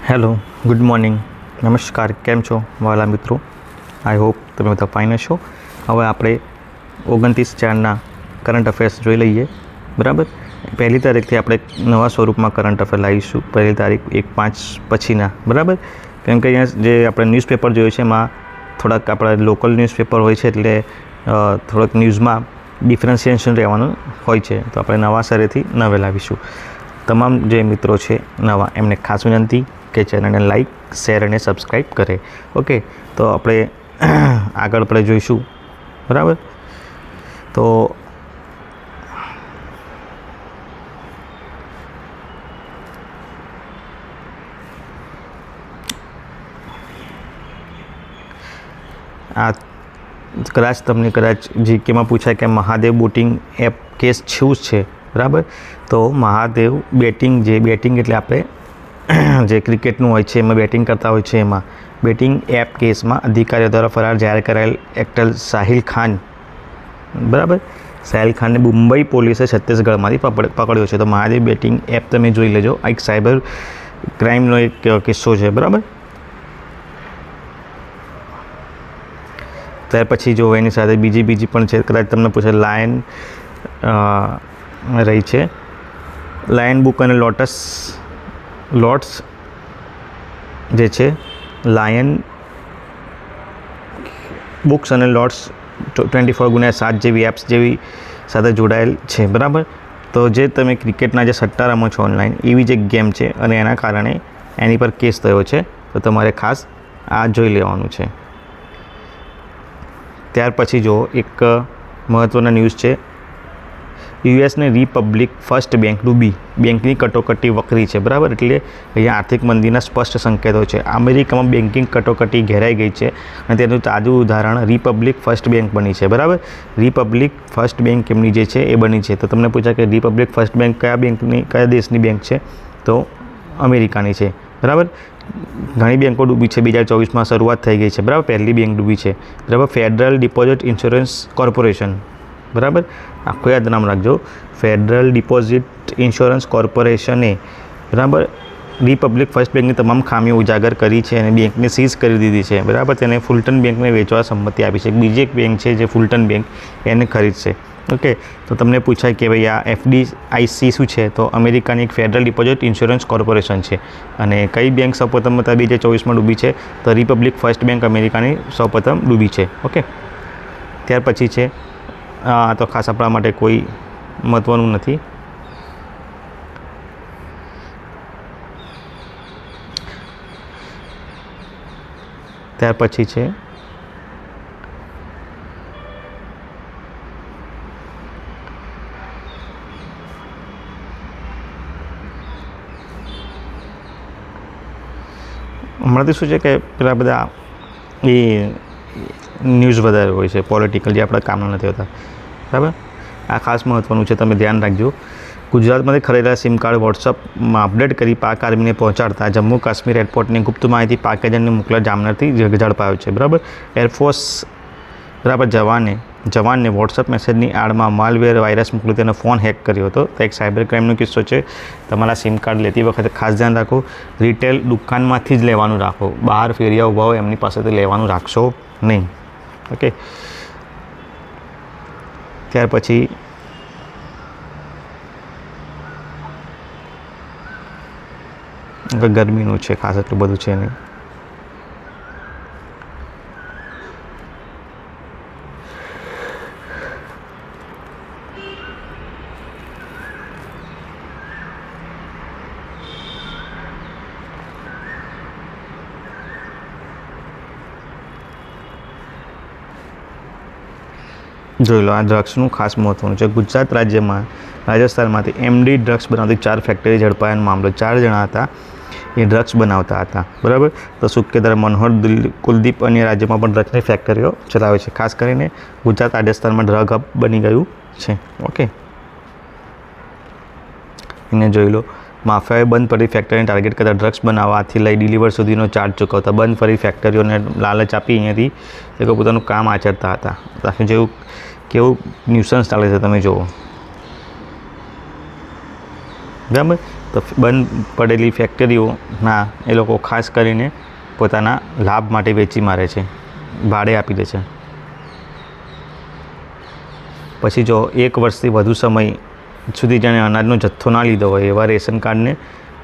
Hello, good morning, નમસ્કાર. કેમ છો વાલા મિત્રો? આઈ હોપ તમે બધા ફાઇન હશો. હવે આપણે 29/4 કરંટ અફેર્સ જોઈ લઈએ. બરાબર. 1લી તારીખથી આપણે નવા સ્વરૂપમાં કરંટ અફેર લાવીશું. 1લી તારીખ 1/5 પછીના. બરાબર. કેમ કે અહીંયા જે આપણે ન્યૂઝપેપર જોયું છે એમાં થોડાક આપણા લોકલ ન્યૂઝપેપર હોય છે, એટલે થોડાક ન્યૂઝમાં ડિફરન્સિએશન રહેવાનું હોય છે. તો આપણે નવા સરેથી નવે લાવીશું. તમામ જે મિત્રો છે નવા, એમને ખાસ વિનંતી કે ચેનલને લાઈક, શેર અને સબસ્ક્રાઈબ કરે. ઓકે, તો આપણે આગળ આપણે જોઈશું. બરાબર. તો આ કદાચ જીકેમાં પૂછાય કે મહાદેવ બોટિંગ એપ કેસ શું છે. બરાબર. તો મહાદેવ બેટિંગ એટલે આપણે જે ક્રિકેટનું હોય છે એમાં બેટિંગ કરતા હોય છે, એમાં બેટિંગ એપ કેસમાં અધિકારીઓ દ્વારા ફરાર જાહેર કરાયેલ એક્ટર સાહિલ ખાન, બરાબર, સાહિલ ખાનને મુંબઈ પોલીસે છત્તીસગઢમાંથી પકડ્યો છે. તો મહાદેવ બેટિંગ એપ તમે જોઈ લેજો. આ એક સાયબર ક્રાઇમનો એક કિસ્સો છે. બરાબર. ત્યાર પછી જો એની સાથે બીજી પણ છે. કદાચ તમને પૂછે લાયન રહી છે, લાયન બુક અને લોટ્સ જે છે, લાયન બુક્સ અને લોટ્સ 24/7 જેવી એપ્સ જેવી સાથે જોડાયેલ છે. બરાબર. તો જે તમે ક્રિકેટના જે સટ્ટા રમો છો ઓનલાઈન, એવી જ એક ગેમ છે અને એના કારણે એની પર કેસ થયો છે. તો તમારે ખાસ આ જોઈ લેવાનું છે. ત્યાર પછી જો એક મહત્ત્વના ન્યૂઝ છે. યુએસની રિપબ્લિક ફર્સ્ટ બેંક ડૂબી, બેંકની કટોકટી વકરી છે. બરાબર. એટલે અહીંયા આર્થિક મંદીના સ્પષ્ટ સંકેતો છે. અમેરિકામાં બેન્કિંગ કટોકટી ઘેરાઈ ગઈ છે અને તેનું તાજું ઉદાહરણ રિપબ્લિક ફર્સ્ટ બેંક બની છે. બરાબર. રિપબ્લિક ફર્સ્ટ બેંક એમની જે છે એ બની છે. તો તમને પૂછાય કે રિપબ્લિક ફર્સ્ટ બેંક કયા દેશની બેંક છે? તો અમેરિકાની છે. બરાબર. ઘણી બેંકો ડૂબી છે. 2024માં શરૂઆત થઈ ગઈ છે. બરાબર. પહેલી બેંક ડૂબી છે. બરાબર. Federal deposit insurance corporation. બરાબર. આખું યાદ નામ રાખજો. ફેડરલ ડિપોઝિટ ઇન્સ્યોરન્સ કોર્પોરેશને, બરાબર, રિપબ્લિક ફર્સ્ટ બેંકની તમામ ખામીઓ ઉજાગર કરી છે અને બેંકને સીઝ કરી દીધી છે. બરાબર. તેને ફુલટન બેંકને વેચવા સંમતિ આપી છે. બીજી એક બેંક છે જે ફુલટન બેંક, એને ખરીદશે. ઓકે. તો તમને પૂછાય કે ભાઈ આ FDIC શું છે? તો અમેરિકાની એક ફેડરલ ડિપોઝિટ ઇન્સ્યોરન્સ કોર્પોરેશન છે. અને કઈ બેંક સૌપ્રથમ 2024માં ડૂબી છે? તો રિપબ્લિક ફર્સ્ટ બેંક અમેરિકાની સૌપ્રથમ ડૂબી છે. ઓકે. ત્યાર પછી છે, તો ખાસ આપણા માટે કોઈ મહત્ત્વનું નથી. ત્યાર પછી છે હમણાંથી શું છે કે પેલા બધા એ ન્યૂઝ વધારે હોય છે પોલિટિકલ, જે આપણા કામના નથી હોતા. બરાબર. આ ખાસ મહત્ત્વનું છે, તમે ધ્યાન રાખજો. ગુજરાતમાંથી ખરીદેલા સિમ કાર્ડ વોટ્સઅપમાં અપડેટ કરી પાક આર્મીને પહોંચાડતા જમ્મુ કાશ્મીર એરપોર્ટની ગુપ્ત માહિતી પાક એજન્ટને મોકલા જામનગરથી ઝડપાયો છે. બરાબર. એરફોર્સ, બરાબર, જવાનને વોટ્સઅપ મેસેજની આડમાં માલવેર વાયરસ મોકલી તેનો ફોન હેક કર્યો હતો. તો એક સાયબર ક્રાઇમનો કિસ્સો છે. તમારા સિમ કાર્ડ લેતી વખતે ખાસ ધ્યાન રાખો. રિટેલ દુકાનમાંથી જ લેવાનું રાખો. બહાર ફેરિયા ઊભા હોય એમની પાસેથી લેવાનું રાખશો નહીં. ઓકે. ત્યાર પછી ગરમીનું છે, ખાસ એટલું બધું છે નહીં. જોઈ લો. આ ડ્રગ્સનું ખાસ મહત્ત્વનું છે. ગુજરાત રાજસ્થાનમાંથી MD ડ્રગ્સ બનાવતી 4 ફેક્ટરી ઝડપાયાનો મામલો. 4 જણા હતા, એ ડ્રગ્સ બનાવતા હતા. બરાબર. તો સુકેદાર મનોહર કુલદીપ અન્ય રાજ્યોમાં પણ ડ્રગ્સની ફેક્ટરીઓ ચલાવે છે. ખાસ કરીને ગુજરાત રાજસ્થાનમાં ડ્રગ હબ બની ગયું છે. ઓકે. એને જોઈ લો. માફિયાએ બંધ પડી ફેક્ટરીને ટાર્ગેટ કરતા ડ્રગ્સ બનાવવાથી લઈ ડિલિવર સુધીનો ચાર્જ ચૂકવતા. બંધ પડી ફેક્ટરીઓને લાલચ આપી અહીંયાથી એ લોકો પોતાનું કામ આચરતા હતા. જેવું કેવું ન્યુસન્સ ચાલે છે તમે જુઓ. બરાબર. તો બંધ પડેલી ફેક્ટરીઓના એ લોકો ખાસ કરીને પોતાના લાભ માટે વેચી મારે છે, ભાડે આપી દે છે. પછી જો 1 વર્ષથી વધુ સમય સુધી જેણે અનાજનો જથ્થો ના લીધો હોય એવા રેશન કાર્ડને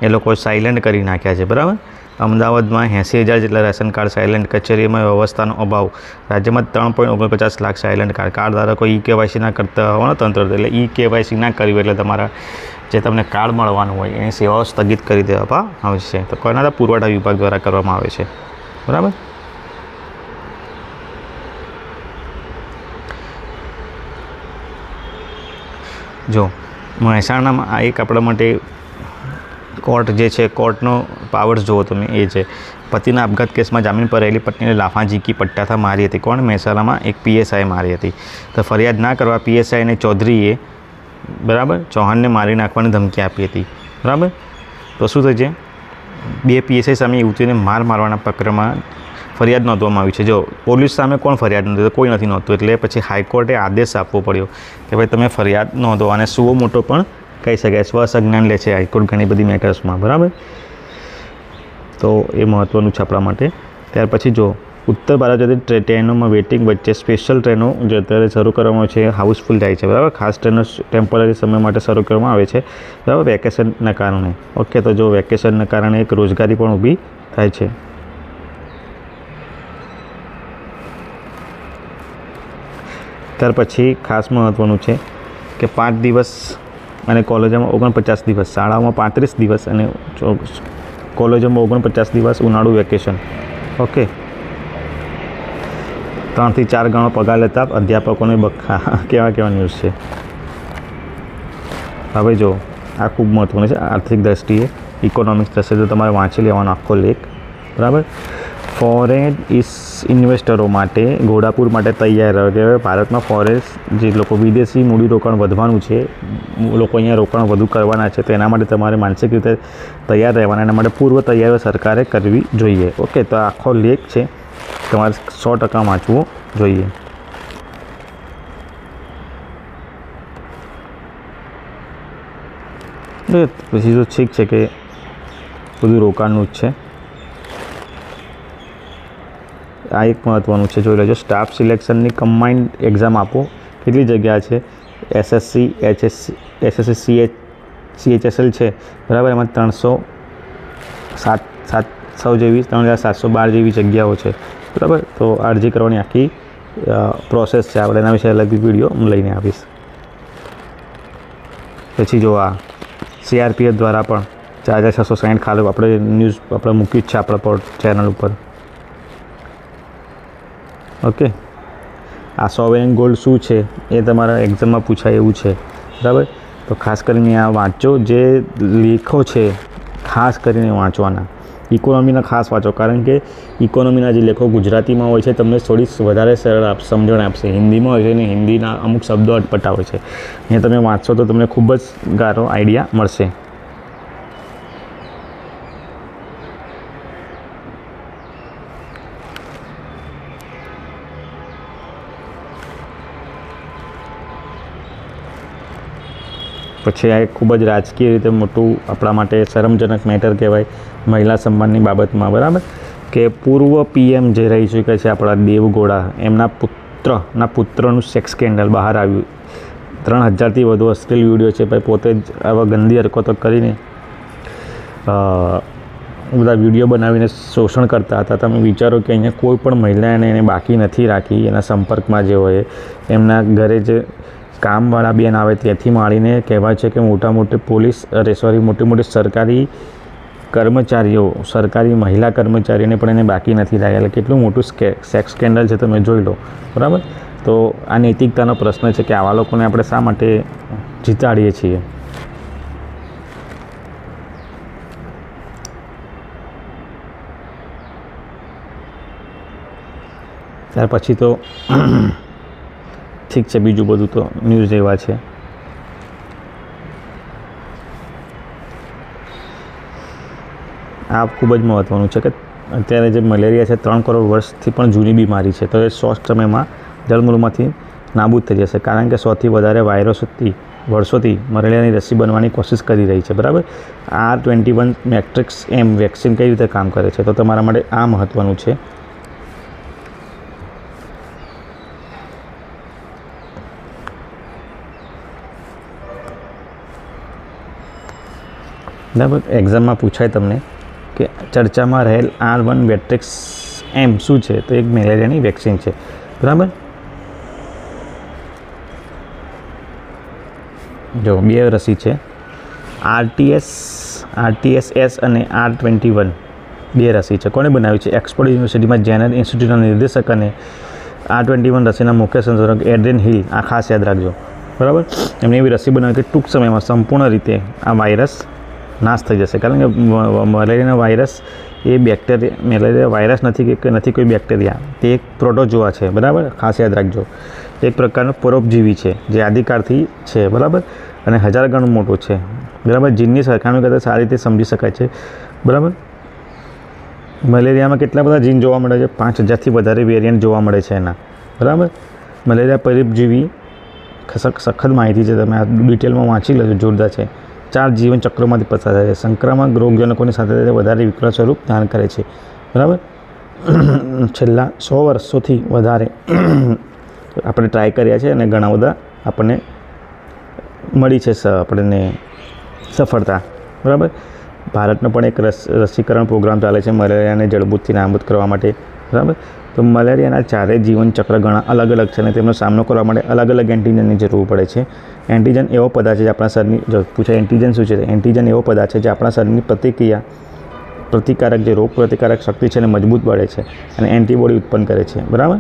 એ લોકો સાયલેન્ટ કરી નાખ્યા છે. બરાબર. અમદાવાદમાં 80,000 જેટલા રેશન કાર્ડ સાયલેન્ટ. કચેરીમાં વ્યવસ્થાનો અભાવ. રાજ્યમાં 3.49 લાખ સાયલેન્ટ કાર્ડ. કાર્ડધારકો EKYC ના કરતા હોવાનો તંત્ર, એટલે EKYC ના કર્યું એટલે તમારા જે તમને કાર્ડ મળવાનું હોય એની સેવાઓ સ્થગિત કરી દેવામાં આવશે. તો કોના પુરવઠા વિભાગ દ્વારા કરવામાં આવે છે. બરાબર. જો મહેસાણામાં આ એક આપણા માટે કોર્ટ જે છે, કોર્ટનો પાવર્સ જુઓ તમે, એ છે પતિના આપઘાત કેસમાં જામીન પર રહેલી પત્નીને લાફા ઝીકી પટ્ટાથી મારી હતી. કોણ? મહેસાણામાં એક PSI મારી હતી. તો ફરિયાદ ના કરવા PSIને ચૌધરીએ બરાબર ચૌહાણને મારી નાખવાની ધમકી આપી હતી. બરાબર. તો શું થયું છે? 2 PSI સામે યુવતીને મારવાના પ્રકરણમાં ફરિયાદ નોંધવામાં આવી છે. જો પોલીસ સામે કોણ ફરિયાદ નોંધે? કોઈ નથી નોંધતું. એટલે પછી હાઈકોર્ટે આદેશ આપવો પડ્યો કે ભાઈ તમે ફરિયાદ નોંધો. અને સુઓ મોટો પણ કહી શકાય, સ્વસંજ્ઞાન લે છે હાઈકોર્ટ ઘણી બધી મેટર્સમાં. બરાબર. તો એ મહત્ત્વનું છે આપણા માટે. ત્યાર પછી જો ઉત્તર ભારત જતી ટ્રેનોમાં વેઇટિંગ વચ્ચે સ્પેશિયલ ટ્રેનો જે અત્યારે શરૂ કરવામાં છે હાઉસફુલ થાય છે. બરાબર. ખાસ ટ્રેનો ટેમ્પરરી સમય માટે શરૂ કરવામાં આવે છે. બરાબર. વેકેશનના કારણે. ઓકે. તો જો વેકેશનના કારણે એક રોજગારી પણ ઊભી થાય છે. ત્યાર પછી ખાસ મહત્ત્વનું છે કે 5 દિવસ અને કોલેજોમાં 49 દિવસ, શાળાઓમાં 35 દિવસ અને કોલેજોમાં 49 દિવસ ઉનાળુ વેકેશન. ઓકે. 3 થી 4 ગણો પગાર લેતા અધ્યાપકોને બખા. કેવા ન્યૂઝ છે. હવે જો આ ખૂબ મહત્ત્વનું છે આર્થિક દ્રષ્ટિએ, ઇકોનોમિક્સ દ્રષ્ટિએ. તો તમારે વાંચી લેવાનો આખો લેખ. બરાબર. ફોરેન ઇન્વેસ્ટરો માટે ઘોડાપુર માટે તૈયાર રહ્યો કે ભારતમાં ફોરેન જે લોકો વિદેશી મૂડીરોકાણ વધવાનું છે, લોકો અહીંયા રોકાણ વધુ કરવાના છે, તો એના માટે તમારે માનસિક રીતે તૈયાર રહેવાના. એના માટે પૂર્વ તૈયારીઓ સરકારે કરવી જોઈએ. ઓકે. તો આખો લેખ છે, તમારે 100% વાંચવું જોઈએ. પછી તો ઠીક છે કે બધું રોકાણનું જ છે. આ એક મહત્ત્વનું છે, જોઈ લેજો. સ્ટાફ સિલેક્શનની કમ્બાઇન્ડ એક્ઝામ આપો. કેટલી જગ્યા છે? SSC CHSL છે. બરાબર. એમાં 307 જેવી 3712 જેવી જગ્યાઓ છે. બરાબર. તો અરજી કરવાની આખી પ્રોસેસ છે. આપણે એના વિશે અલગ વિડીયો લઈને આવીશ. પછી જો આ CRPF દ્વારા પણ 4660 ખાલી આપણે ન્યૂઝ આપણે મૂક્યું જ છે આપણા ચેનલ ઉપર. ઓકે. આ સોવરેન ગોલ્ડ શું છે એ તમારા એક્ઝામમાં પૂછાય એવું છે. બરાબર. તો ખાસ કરીને આ વાંચો. જે લેખો છે ખાસ કરીને વાંચવાના. ઇકોનોમીના ખાસ વાંચો, કારણ કે ઇકોનોમીના જે લેખો ગુજરાતીમાં હોય છે તમને થોડી વધારે સરળ સમજણ આપશે. હિન્દીમાં હોય છે ને હિન્દીના અમુક શબ્દો અટપટા હોય છે. અહીંયા તમે વાંચશો તો તમને ખૂબ જ સારો આઈડિયા મળશે. પછી આ એક ખૂબ જ રાજકીય રીતે મોટું આપણા માટે શરમજનક મેટર કહેવાય મહિલા સન્માનની બાબતમાં. બરાબર. કે પૂર્વ PM જે રહી ચૂક્યા છે આપણા દેવગૌડા, એમના પુત્રનું સેક્સ સ્કેન્ડલ બહાર આવ્યું. 3000થી વધુ અશ્લીલ વિડીયો છે. ભાઈ પોતે જ આવા ગંદી હરકતો કરીને બધા વિડીયો બનાવીને શોષણ કરતા હતા. તમે વિચારો કે અહીંયા કોઈ પણ મહિલાને એને બાકી નથી રાખી. એના સંપર્કમાં જે હોય એમના ઘરે જે કામવાળા બેન આવે ત્યાંથી માંડીને કહેવાય છે કે મોટી મોટી સરકારી કર્મચારીઓ, સરકારી મહિલા કર્મચારીઓને પણ એને બાકી નથી રાખ્યા. એટલે કેટલું મોટું સેક્સ સ્કેન્ડલ છે તમે જોઈ લો. બરાબર. તો આ નૈતિકતાનો પ્રશ્ન છે કે આવા લોકોને આપણે શા માટે જીતાડીએ છીએ. ત્યાર પછી તો ઠીક છે, બીજું બધું તો ન્યૂઝ એવા છે. આ ખૂબ જ મહત્ત્વનું છે કે અત્યારે જે મલેરિયા છે 3 કરોડ વર્ષથી પણ જૂની બીમારી છે. તો એ શોર્ટ સમયમાં જળમૂળમાંથી નાબૂદ થઈ જશે, કારણ કે 100થી વધારે વાયરસોથી વર્ષોથી મલેરિયાની રસી બનવાની કોશિશ કરી રહી છે, બરાબર. R21 મેટ્રિક્સ એમ વેક્સિન કઈ રીતે કામ કરે છે, તો તમારા માટે આ મહત્ત્વનું છે. બરાબર, એક્ઝામમાં પૂછાય તમને કે ચર્ચામાં રહેલ R1 મેટ્રિક્સ એમ શું છે, તો એક મેલેરિયાની વેક્સિન છે, બરાબર. જો 2 રસી છે, RTS અને R21 2 રસી છે. કોણે બનાવી છે? ઓક્સફોર્ડ યુનિવર્સિટીમાં જેનર ઇન્સ્ટિટ્યૂટના નિર્દેશક અને R21 રસીના મુખ્ય સંશોધક એડ્રિયન હિલ, આ ખાસ યાદ રાખજો, બરાબર. એમણે એવી રસી બનાવી કે ટૂંક સમયમાં સંપૂર્ણ રીતે આ વાયરસ નાશ થઈ જશે, કારણ કે મલેરિયાનો વાયરસ એ મેલેરિયા વાયરસ નથી કે નથી કોઈ બેક્ટેરિયા, તે એક પ્રોટોઝોઆ છે, બરાબર. ખાસ યાદ રાખજો, એક પ્રકારનો પરોપજીવી છે જે આદિકાળથી છે, બરાબર, અને 1000 ગણું મોટું છે, બરાબર. જીનની સરખામણી કરતાં સારી રીતે સમજી શકાય છે, બરાબર. મલેરિયામાં કેટલા બધા જીન જોવા મળે છે? 5000થી વધારે વેરિયન્ટ જોવા મળે છે એના, બરાબર. મલેરિયા પરોપજીવી સખત માહિતી છે, તમે આ ડિટેલમાં વાંચી લેજો, જોરદાર છે. 4 જીવન ચક્રોમાંથી પસાર થાય છે. સંક્રામક રોગજનકોની સાથે વધારે વિકરાળ સ્વરૂપ ધારણ કરે છે, બરાબર. છેલ્લા 100 વર્ષોથી વધારે આપણે ટ્રાય કર્યા છે અને ઘણા બધા આપણને મળી છે આપણને સફળતા, બરાબર. ભારતનો પણ એક રસીકરણ પ્રોગ્રામ ચાલે છે મલેરિયાને જળબૂથથી નાબૂદ કરવા માટે, બરાબર. તો મલેરિયાના 4 જીવનચક્ર ઘણા અલગ અલગ છે અને તેમનો સામનો કરવા માટે અલગ અલગ એન્ટીજનની જરૂર પડે છે. એન્ટીજન એવો પદાર્થ છે જે આપણા શરીરની, જો પૂછાય એન્ટીજન શું છે? એન્ટીજન એવો પદાર્થ છે જે આપણા શરીરની પ્રતિકારક જે રોગ પ્રતિકારક શક્તિ છે એને મજબૂત બને છે અને એન્ટીબોડી ઉત્પન્ન કરે છે, બરાબર.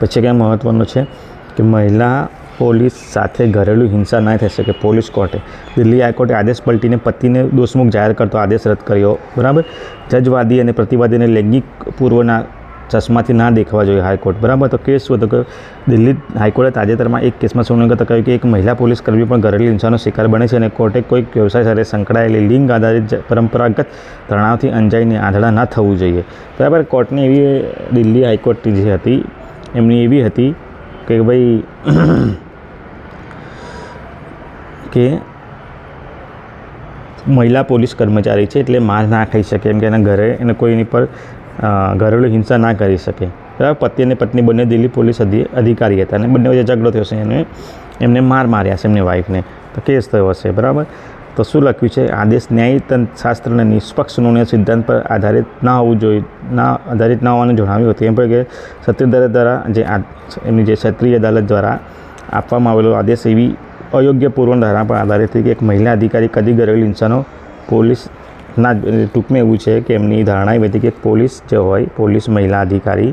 પછી ક્યાં મહત્ત્વનું છે કે મહિલા પોલીસ સાથે ઘરેલું હિંસા ન થઈ શકે. પોલીસ કોર્ટે દિલ્હી હાઈકોર્ટે આદેશ પલટીને પતિને દોષમુક્ત જાહેર કરતો આદેશ રદ કર્યો, બરાબર. જજવાદી અને પ્રતિવાદીને લૈંગિક પૂર્વના ચશ્માથી ના દેખવા જોઈએ હાઈકોર્ટ, બરાબર. તો કેસ શું હતો કે દિલ્હી હાઈકોર્ટે તાજેતરમાં એક કેસમાં સુનાવણી કરતાં કહ્યું કે એક મહિલા પોલીસ કર્મી પણ ઘરેલું હિંસાનો શિકાર બને છે અને કોર્ટે કોઈક વ્યવસાય સાથે સંકળાયેલી લિંગ આધારિત પરંપરાગત તણાવથી અંજાઈને આંધળા ના થવું જોઈએ, બરાબર. કોર્ટની એવી દિલ્હી હાઈકોર્ટની જે હતી એમની એવી હતી કે ભાઈ કે મહિલા પોલીસ કર્મચારી છે એટલે માર ના ખાઈ શકે, એમ કે એના ઘરે એને કોઈની પર ઘરેલું હિંસા ના કરી શકે, બરાબર. પતિ અને પત્ની બંને દિલ્હી પોલીસ અધિકારી હતા અને બંને વચ્ચે ઝઘડો થયો છે, એમને માર્યા છે એમની વાઈફને, તો કેસ થયો હશે, બરાબર. તો શું લખ્યું છે? આદેશ ન્યાયશાસ્ત્રના નિષ્પક્ષ નોંધના સિદ્ધાંત પર આધારિત ના હોવું જોઈએ, આધારિત ના હોવાનું જણાવ્યું હતું. એમ પણ કે ક્ષત્રિય અદાલત દ્વારા એમની જે ક્ષત્રિય અદાલત દ્વારા આપવામાં આવેલો આદેશ એવી અયોગ્ય પૂર્વધારણા પર આધારિત હતી કે એક મહિલા અધિકારી કદી ઘરેલું હિંસાનો પોલીસના ટૂંકમાં એવું છે કે એમની ધારણા એવી હતી કે પોલીસ જે હોય, પોલીસ મહિલા અધિકારી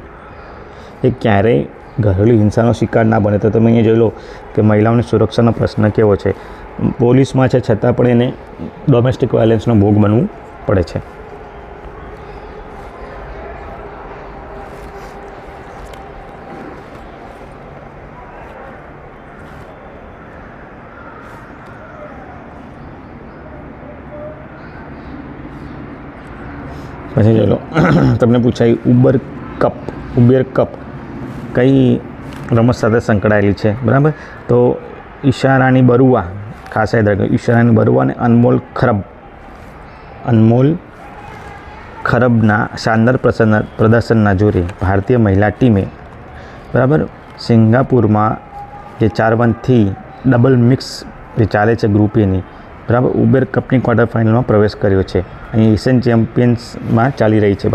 એ ક્યારેય ઘરેલું હિંસાનો શિકાર ના બને. તો તમે અહીંયા જોઈ લો કે મહિલાઓની સુરક્ષાનો પ્રશ્ન કેવો છે. પોલીસમાં છે છતાં પણ એને ડોમેસ્ટિક વાયલન્સનો ભોગ બનવું પડે છે. પછી જોઈ લો તમને પૂછાયું ઉબેર કપ કઈ રમત સાથે સંકળાયેલી છે, બરાબર. તો ઈશારાની બરુઆ, ખાસ યાદ રાખજો, ઈશારાની બરુઆ અને અનમોલ ખરબના શાનદાર પ્રદર્શનના જોરે ભારતીય મહિલા ટીમે, બરાબર, સિંગાપુરમાં જે 4-1થી ડબલ મિક્સ જે ચાલે છે ગ્રુપ એની, બરાબર, ઉબેર કપની ક્વાર્ટર ફાઇનલમાં પ્રવેશ કર્યો છે. અહીં એશિયન ચેમ્પિયન્સમાં ચાલી રહી છે.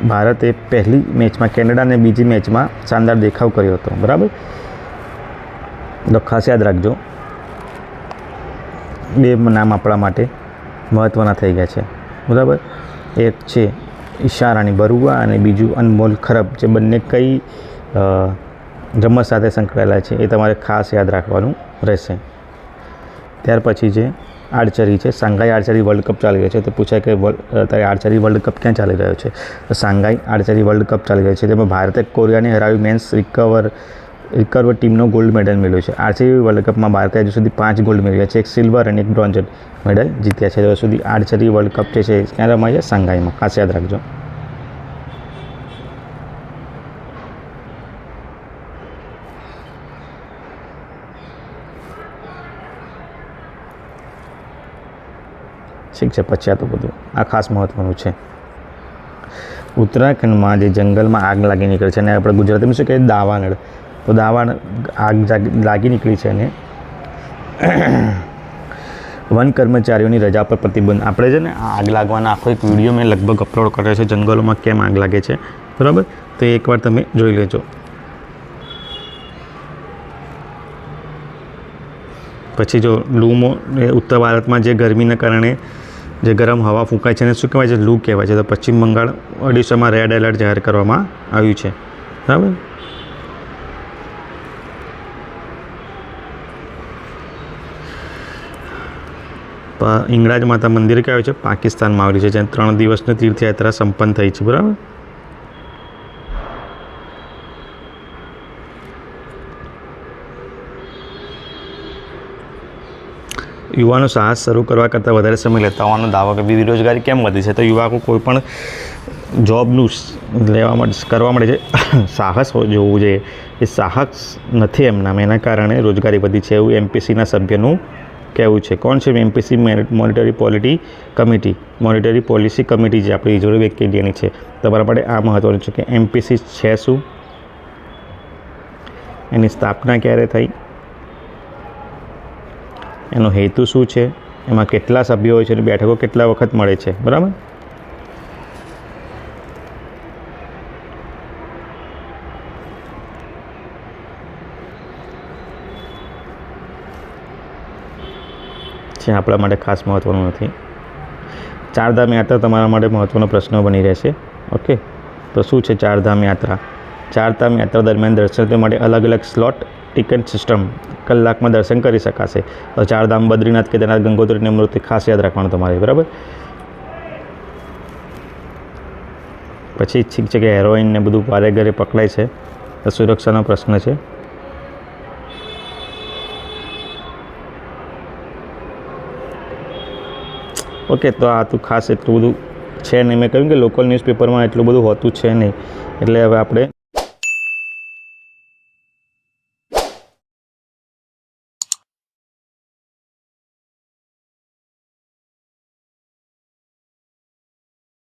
ભારતે પહેલી મેચમાં કેનેડા અને બીજી મેચમાં શાનદાર દેખાવ કર્યો હતો, બરાબર. તો ખાસ યાદ રાખજો, 2 નામ આપણા માટે મહત્ત્વના થઈ ગયા છે, બરાબર. એક છે ઈશારાની બરુઆ અને બીજું અનમોલ ખરબ, જે બંને કઈ રમત સાથે સંકળાયેલા છે એ તમારે ખાસ યાદ રાખવાનું રહેશે. ત્યાર પછી છે આર્ચરી છે, શાંઘાઈ આર્ચરી વર્લ્ડ કપ ચાલી રહ્યો છે. તો પૂછાય કે અત્યારે આર્ચરી વર્લ્ડ કપ ક્યાં ચાલી રહ્યો છે? તો શાંઘાઈ આર્ચરી વર્લ્ડ કપ ચાલી રહ્યો છે. તેમાં ભારતે કોરિયાને હરાવી મેન્સ રિકર્વ ટીમનો ગોલ્ડ મેડલ મેળવ્યો છે. આર્ચરી વર્લ્ડ કપમાં ભારતે હજુ સુધી 5 ગોલ્ડ મેળવ્યા છે, 1 સિલ્વર અને 1 બ્રોન્ઝ મેડલ જીત્યા છે. હજુ સુધી આર્ચરી વર્લ્ડ કપ જે છે ક્યાં રમાય છે? શાંઘાઈમાં. ખાસ યાદ રાખજો. ઠીક છે. પછી આ તો બધું આ ખાસ મહત્ત્વનું છે. ઉત્તરાખંડમાં જે જંગલમાં આગ લાગી નીકળે છે અને આપણે ગુજરાતીમાં શું કહીએ? દાવાનળ. તો દાવાનળ આગ લાગી નીકળી છે અને વન કર્મચારીઓની રજા પર પ્રતિબંધ. આપણે છે ને આગ લાગવાના આખો એક વિડીયો મેં લગભગ અપલોડ કર્યો છે, જંગલોમાં કેમ આગ લાગે છે, બરાબર? તો એકવાર તમે જોઈ લેજો. પછી જો લૂમો ઉત્તર ભારતમાં જે ગરમીના કારણે જે ગરમ હવા ફૂંકાય છે એને શું કહેવાય છે? લૂ કહેવાય છે. તો પશ્ચિમ બંગાળ, ઓડિશામાં રેડ એલર્ટ જાહેર કરવામાં આવ્યું છે, બરાબર? હિંગળાજ માતા મંદિર કહેવાય છે, પાકિસ્તાનમાં આવેલું છે, જ્યાં 3 દિવસની તીર્થયાત્રા સંપન્ન થઈ છે, બરાબર? યુવાનો સાહસ શરૂ કરવા કરતાં વધારે સમય લેતા હોવાનો દાવો કે બેરોજગારી કેમ વધી છે? તો યુવાનો કોઈ પણ જોબનું લેવા માટે કરવા માટે જે સાહસ જોવું જોઈએ એ સાહસ નથી એમનામાં, એના કારણે રોજગારી વધી છે એવું એમપીસીના સભ્યનું કહેવું છે. કોણ છે એમપીસી? મોનિટરી પોલિસી કમિટી જે આપણી રિઝર્વ બેંક ઇન્ડિયાની છે. તમારા માટે આ મહત્ત્વનું છે કે એમપીસી છે શું, એની સ્થાપના ક્યારે થઈ, એનો હેતુ શું છે, એમાં કેટલા સભ્યો હોય છે અને બેઠકો કેટલા વખત મળે છે, બરાબર? છે આપણા માટે ખાસ મહત્ત્વનું નથી. ચારધામ યાત્રા તમારા માટે મહત્ત્વનો પ્રશ્ન બની રહેશે. ઓકે, તો શું છે ચારધામ યાત્રા? ચારધામ યાત્રા દરમિયાન દર્શનાર્થીઓ માટે અલગ અલગ સ્લોટ ટિકિટ સિસ્ટમ, કલાકમાં દર્શન કરી શકાશે. તો ચારધામ, બદ્રીનાથ, કેદારનાથ, ગંગોત્રી અને યમનોત્રી ખાસ યાદ રાખવાનું તમારે, બરાબર? પછી ઠીક છે કે હેરોઇન ને બધું વારે ઘરે પકડાય છે, તો સુરક્ષાનો પ્રશ્ન છે. ઓકે, તો આ તો ખાસ એટલું બધું છે નહીં. મેં કહ્યું કે લોકલ ન્યૂઝપેપરમાં એટલું બધું હોતું છે નહીં, એટલે હવે આપણે